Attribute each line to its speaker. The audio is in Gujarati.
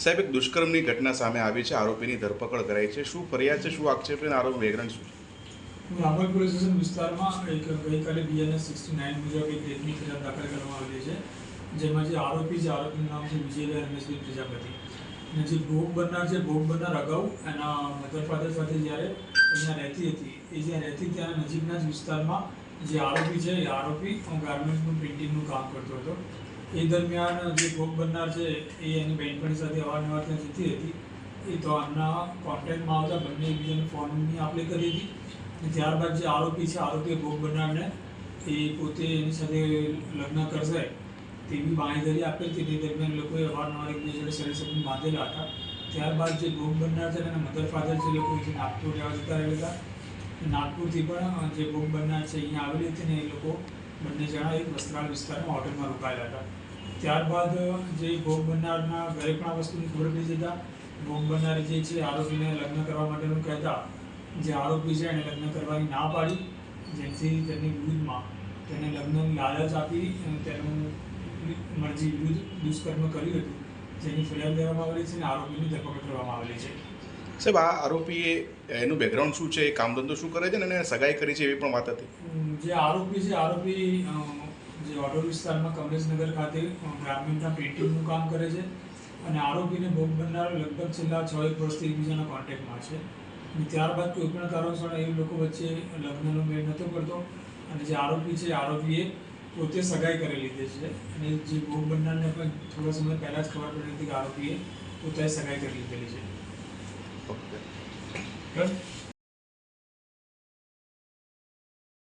Speaker 1: સાહેબ, એક દુષ્કર્મની ઘટના સામે આવી છે, આરોપીની ધરપકડ કરાઈ છે. શું ફરિયાદ છે, શું આક્ષેપ છે અને આરોપી વેગરણ શું છે?
Speaker 2: રામોલ પોલીસ સ્ટેશન વિસ્તારમાં ગઈકાલે BNS 69 મુજબ એક રેપની ફરિયાદ દાખલ કરવામાં આવેલી છે, જેમાં જે આરોપીનું નામ છે વિજયભાઈ રમેશભાઈ પ્રજાપતિ, અને જે ભોગ બનનાર અગાઉ એના મધર ફાધર સાથે જ્યારે અહીંયા રહેતી હતી, એ જ્યાં રહેતી ત્યાં નજીકના જ વિસ્તારમાં જે આરોપી છે એ આરોપી ગાર્મેન્ટનું પ્રિન્ટિંગનું કામ કરતો હતો. એ દરમિયાન જે ભોગ બનનાર છે એ એની બહેનપણી સાથે અવારનવાર ત્યાં જતી હતી. એ તો આમના કોન્ટેક્ટમાં આવતા બંને એકબીજાને ફોનની આપલે કરી હતી. ત્યારબાદ જે આરોપી છે, આરોપીએ ભોગ બનનારને એ પોતે એની સાથે લગ્ન કરશે તેવી બાંહેધરી આપેલ હતી. તે દરમિયાન લોકોએ અવારનવાર એકબીજા જોડે શરીર સંબંધ બાંધેલા હતા. ત્યારબાદ જે ભોગ બનનાર છે અને મધર ફાધર છે, લોકો અહીંથી નાગપુર રહેવા જતા રહેલા હતા. નાગપુરથી પણ જે ભોગ બનનાર છે અહીંયા આવેલી હતી ને એ લોકો બંને જણા એક વસ્ત્રાલ વિસ્તારમાં હોટલમાં રોકાયેલા હતા. ત્યારબાદ જે ભોગ બનનારના ઘરે પણ આ વસ્તુની ખબર પડી જતા ભોગ બનનાર જે છે આરોપીને લગ્ન કરવા માટેનું કહેતા જે આરોપી છે એને લગ્ન કરવાની ના પાડી, જેથી તેની વિરુદ્ધમાં તેને લગ્નની લાલચ આપી તેનું મરજી વિરુદ્ધ દુષ્કર્મ કર્યું હતું, જેની ફરિયાદ લેવામાં આવેલી છે અને આરોપીની ધરપકડ કરવામાં આવેલી છે.
Speaker 1: સાહેબ, આ આરોપીએ એનું બેકગ્રાઉન્ડ શું છે, કામ ધંધો શું કરે છે અને એને સગાઈ કરી છે એવી પણ વાત હતી.
Speaker 2: જે આરોપી છે, આરોપી જે ઓઢવ વિસ્તારમાં કમલેશનગર ખાતે ગાર્મેન્ટના પ્રિન્ટિંગનું કામ કરે છે અને આરોપીને ભોગ બનનાર લગભગ છેલ્લા 6 વર્ષથી એકબીજાના કોન્ટેક્ટમાં છે. અને ત્યારબાદ કોઈ પણ કારણસર એ લોકો વચ્ચે લગ્નનો મેળ નહોતો પડતો અને જે આરોપી છે આરોપીએ પોતે સગાઈ કરી લીધી છે અને જે ભોગ બનનારને પણ થોડા સમય પહેલાં જ ખબર પડી હતી કે આરોપીએ પોતે સગાઈ કરી લીધેલી છે.
Speaker 1: ઓકે.
Speaker 2: બસ.